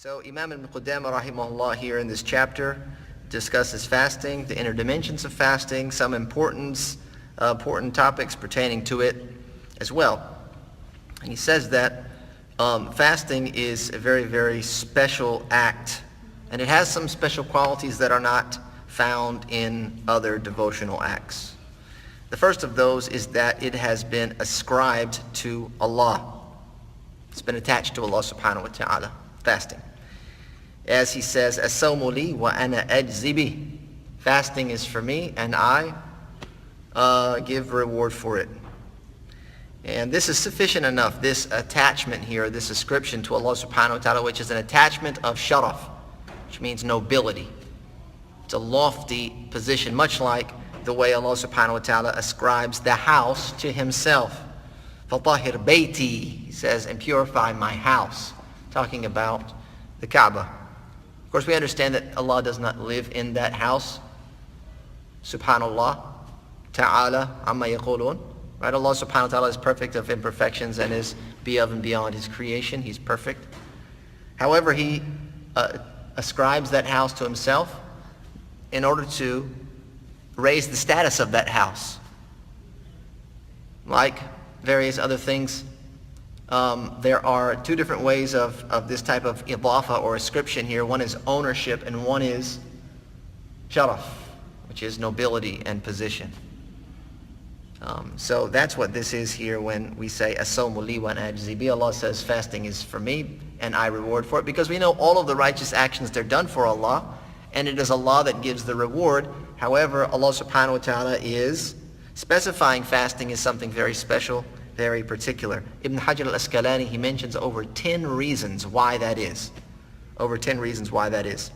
So Imam Ibn Qudamah rahimahullah here in this chapter discusses fasting, the inner dimensions of fasting, some important topics pertaining to it as well. And he says that fasting is a very, very special act, and it has some special qualities that are not found in other devotional acts. The first of those is that it has been ascribed to Allah. It's been attached to Allah subhanahu wa ta'ala, fasting. As he says, "As-sawmu li wa ana ajzi bih." Fasting is for me and I give reward for it. And this is sufficient enough, this attachment here, this ascription to Allah subhanahu wa ta'ala, which is an attachment of sharaf, which means nobility. It's a lofty position, much like the way Allah subhanahu wa ta'ala ascribes the house to himself. فَطَهِرْ بَيْتِي, he says, and purify my house, talking about the Kaaba. Of course, we understand that Allah does not live in that house. Subhanallah, ta'ala, amma yaqulun. Right? Allah subhanahu wa ta'ala is perfect of imperfections and is above and beyond his creation. He's perfect. However, he ascribes that house to himself in order to raise the status of that house. Like various other things, there are two different ways of this type of idafa or ascription here. One is ownership and one is sharaf, which is nobility and position. So that's what this is here when we say as-sawmu li wa ana ajzi bih. Allah says fasting is for me and I reward for it, because we know all of the righteous actions, they're done for Allah, and it is Allah that gives the reward. However, Allah subhanahu wa ta'ala is specifying fasting as something very special, very particular. Ibn Hajar al-Asqalani, he mentions over 10 reasons why that is. Over 10 reasons why that is.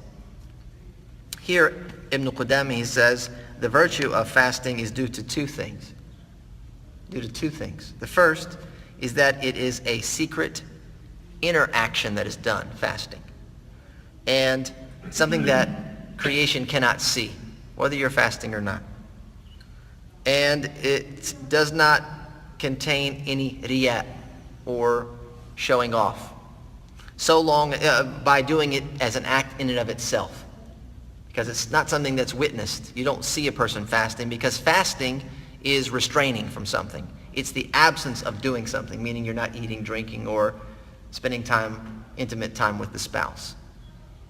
Here, Ibn Qudamah, he says, the virtue of fasting is due to two things. Due to two things. The first is that it is a secret inner action that is done, fasting. And something that creation cannot see, whether you're fasting or not. And it does not contain any riya or showing off, so long by doing it as an act in and of itself, because it's not something that's witnessed. You don't see a person fasting, because fasting is restraining from something. It's the absence of doing something, meaning you're not eating, drinking, or spending time, intimate time with the spouse.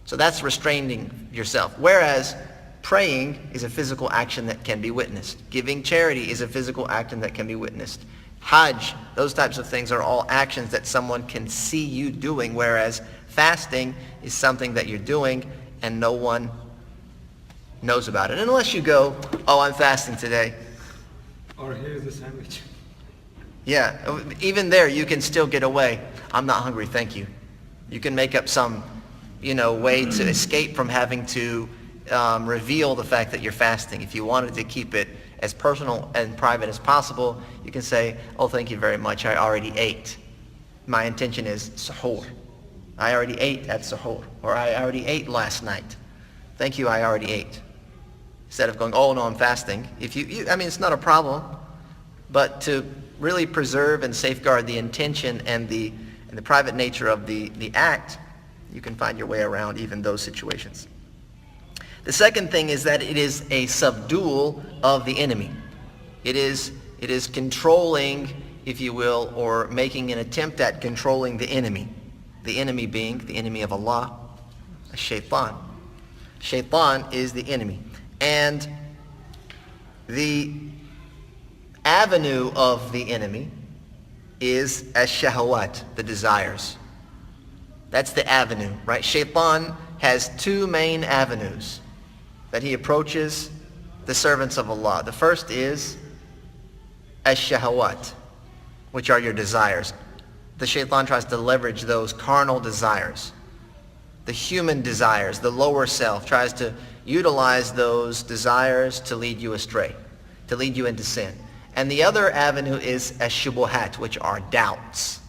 So that's restraining yourself. Whereas praying is a physical action that can be witnessed. Giving charity is a physical action that can be witnessed. Hajj, those types of things are all actions that someone can see you doing, whereas fasting is something that you're doing and no one knows about it. Unless you go, "Oh, I'm fasting today." Or here's the sandwich. Yeah, even there you can still get away. "I'm not hungry, thank you." You can make up some, way to escape from having to reveal the fact that you're fasting. If you wanted to keep it as personal and private as possible, you can say, "Oh, thank you very much, I already ate. My intention is suhoor. I already ate at suhoor." Or, "I already ate last night. Thank you, I already ate." Instead of going, "Oh no, I'm fasting." It's not a problem, but to really preserve and safeguard the intention and the private nature of the act, you can find your way around even those situations. The second thing is that it is a subdual of the enemy. It is controlling, if you will, or making an attempt at controlling the enemy. The enemy being the enemy of Allah, shaitan. Shaitan is the enemy. And the avenue of the enemy is ash-shahawat, the desires. That's the avenue, right? Shaitan has two main avenues that he approaches the servants of Allah. The first is ash-shahawat, which are your desires. The shaitan tries to leverage those carnal desires. The human desires, the lower self, tries to utilize those desires to lead you astray, to lead you into sin. And the other avenue is ash-shubuhat, which are doubts.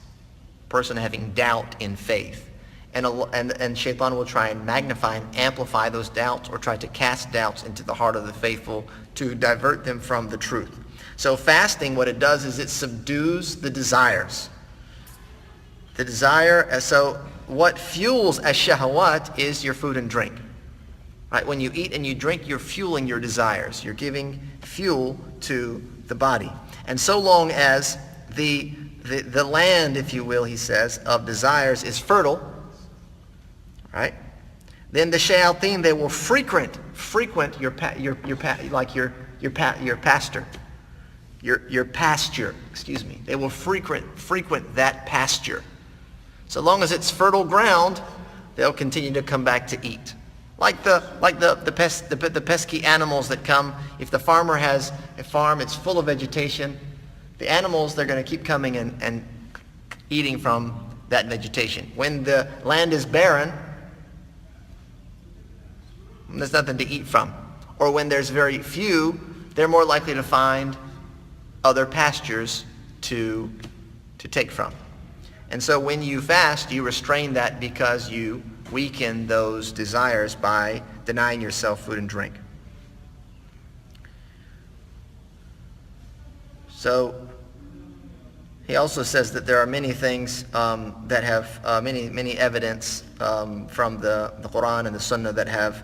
A person having doubt in faith. And shaitan will try and magnify and amplify those doubts, or try to cast doubts into the heart of the faithful to divert them from the truth. So fasting, what it does is it subdues the desires. The desire, so what fuels ash-shahawat is your food and drink. Right? When you eat and you drink, you're fueling your desires. You're giving fuel to the body. And so long as the land, if you will, he says, of desires is fertile, right? Then the shayateen, they will frequent your pasture, excuse me. They will frequent that pasture. So long as it's fertile ground, they'll continue to come back to eat. Like the pesky animals that come. If the farmer has a farm, it's full of vegetation. The animals, they're going to keep coming and eating from that vegetation. When the land is barren, there's nothing to eat from. Or when there's very few, they're more likely to find other pastures to take from. And so when you fast, you restrain that because you weaken those desires by denying yourself food and drink. So he also says that there are many things that have many evidence from the Quran and the Sunnah that have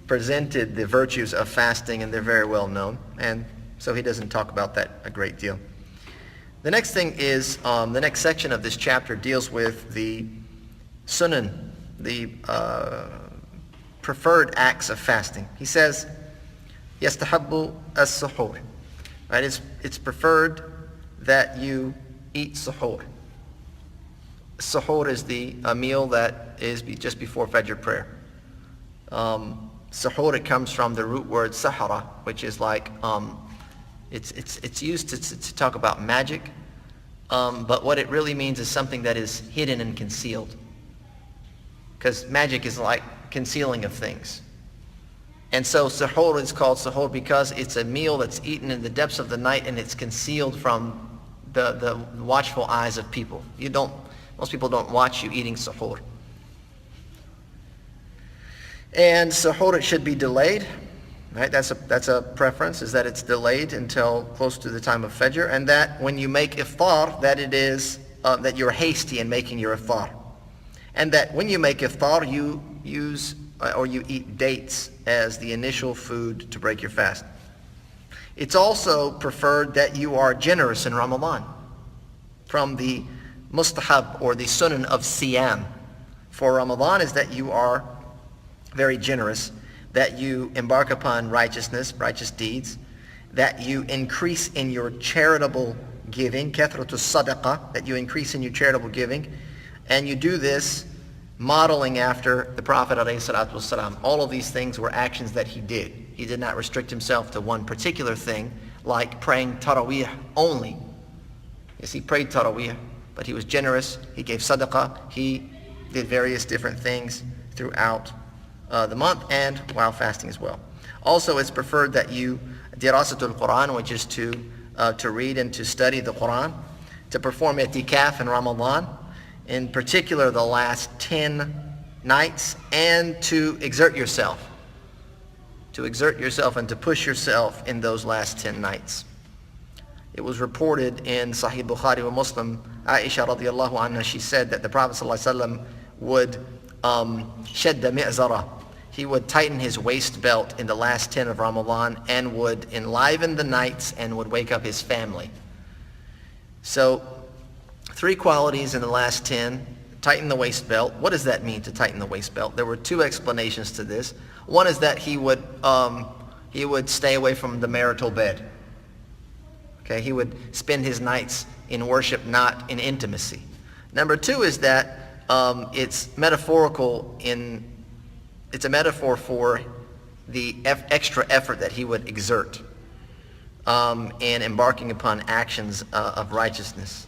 presented the virtues of fasting, and they're very well known. And so he doesn't talk about that a great deal. The next thing is, the next section of this chapter deals with the sunan, the preferred acts of fasting. He says, يَسْتَحَبُّ السُّحُورِ. Right? It's preferred that you eat suhoor. Suhoor is a meal that is just before Fajr prayer. Suhoor, it comes from the root word sahara, which is like, it's used to talk about magic, but what it really means is something that is hidden and concealed. Because magic is like concealing of things. And so suhoor is called suhoor because it's a meal that's eaten in the depths of the night and it's concealed from the watchful eyes of people. Most people don't watch you eating suhoor. And suhoor, it should be delayed. Right? That's a preference, is that it's delayed until close to the time of Fajr, and that when you make iftar, that it is that you're hasty in making your iftar. And that when you make iftar, you use or you eat dates as the initial food to break your fast. It's also preferred that you are generous in Ramadan, from the mustahab or the sunan of siyam for Ramadan is that you are very generous, that you embark upon righteous deeds, that you increase in your charitable giving, kathratu sadaqah, that you increase in your charitable giving, and you do this modeling after the Prophet ﷺ. All of these things were actions that he did. He did not restrict himself to one particular thing, like praying Taraweeh only. Yes, he prayed Taraweeh, but he was generous, he gave sadaqah, he did various different things throughout the month and while fasting as well. Also, it's preferred that you dirasatul Quran, which is to read and to study the Quran, to perform i'tikaf in Ramadan, in particular the last 10 nights, and to exert yourself and to push yourself in those last 10 nights. It was reported in Sahih Bukhari wa Muslim, Aisha radiallahu anha, she said that the Prophet ﷺ would shadda mi'zara. He would tighten his waist belt in the last 10 of Ramadan and would enliven the nights and would wake up his family. So 3 qualities in the last 10. Tighten the waist belt. What does that mean, to tighten the waist belt? There were 2 explanations to this. One is that he would stay away from the marital bed. Okay, he would spend his nights in worship, not in intimacy. Number 2 is that it's metaphorical it's a metaphor for the extra effort that he would exert in embarking upon actions of righteousness.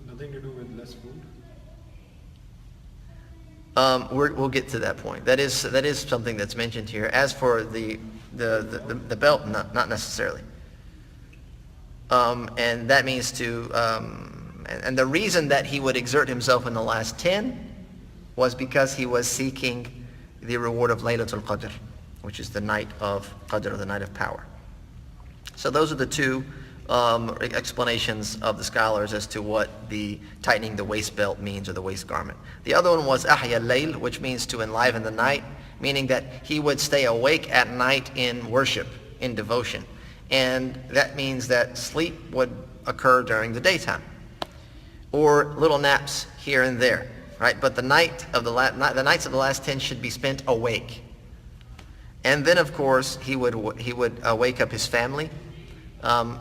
Nothing to do with less food? We'll get to that point. That is something that's mentioned here. As for the belt, not necessarily. And that means and the reason that he would exert himself in the last 10 was because he was seeking the reward of Laylatul Qadr, which is the night of Qadr, the night of power. So those are the 2 explanations of the scholars as to what the tightening the waist belt means, or the waist garment. The other one was ahya al-layl, which means to enliven the night, meaning that he would stay awake at night in worship, in devotion. And that means that sleep would occur during the daytime, or little naps here and there, right? But the nights of the last 10 should be spent awake. And then, of course, he would wake up his family.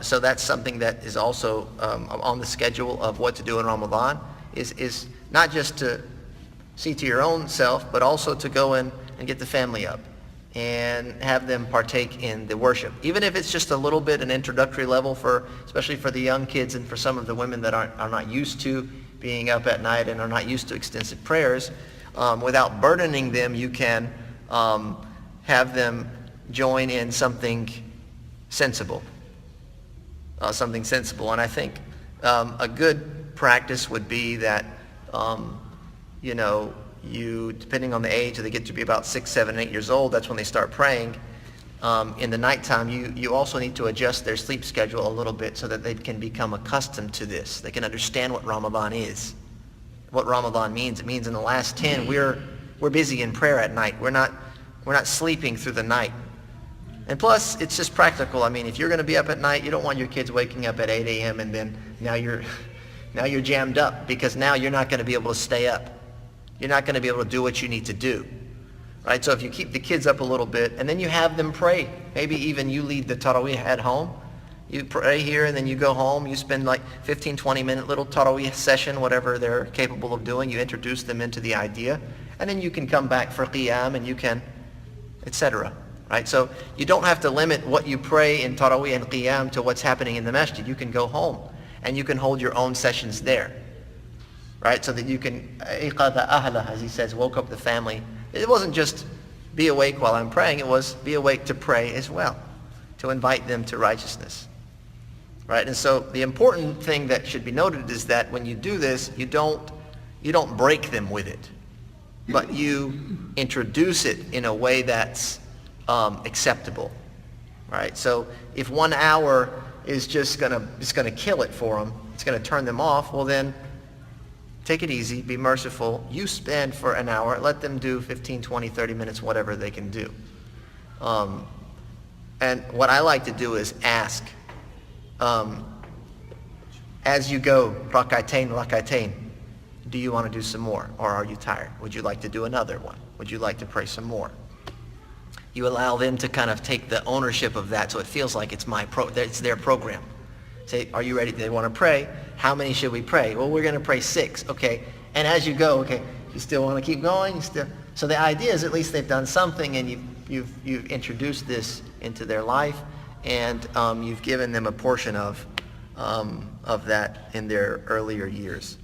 So that's something that is also on the schedule of what to do in Ramadan, is not just to see to your own self, but also to go in and get the family up and have them partake in the worship. Even if it's just a little bit, an introductory level, especially for the young kids and for some of the women that are not used to being up at night and are not used to extensive prayers, without burdening them, you can have them join in something sensible. And I think a good practice would be that, you, depending on the age, they get to be about 6, 7, 8 years old, that's when they start praying. In the nighttime, you also need to adjust their sleep schedule a little bit so that they can become accustomed to this. They can understand what Ramadan is, what Ramadan means. It means in the last 10, we're busy in prayer at night. We're not sleeping through the night. And plus, it's just practical. I mean, if you're going to be up at night, you don't want your kids waking up at 8 a.m. and then now you're jammed up, because now you're not going to be able to stay up. You're not going to be able to do what you need to do, right? So if you keep the kids up a little bit, and then you have them pray, maybe even you lead the Taraweeh at home. You pray here, and then you go home. You spend like 15, 20-minute little Taraweeh session, whatever they're capable of doing. You introduce them into the idea, and then you can come back for Qiyam, and you can, etc. Right? So you don't have to limit what you pray in Taraweeh and Qiyam to what's happening in the masjid. You can go home, and you can hold your own sessions there. Right? So that you can, iqadha ahla, as he says, woke up the family. It wasn't just be awake while I'm praying, it was be awake to pray as well, to invite them to righteousness. Right? And so the important thing that should be noted is that when you do this, you don't break them with it, but you introduce it in a way that's acceptable. Right? So if 1 hour is just gonna kill it for them, it's gonna turn them off, well then, take it easy, be merciful. You spend for an hour, let them do 15, 20, 30 minutes, whatever they can do. And what I like to do is ask, as you go, rak'atain, do you want to do some more? Or are you tired? Would you like to do another one? Would you like to pray some more? You allow them to kind of take the ownership of that, so it feels like it's their program. Say, are you ready? They want to pray. How many should we pray? Well, we're going to pray 6. Okay. And as you go, okay, you still want to keep going? So the idea is at least they've done something, and you've introduced this into their life, and you've given them a portion of that in their earlier years.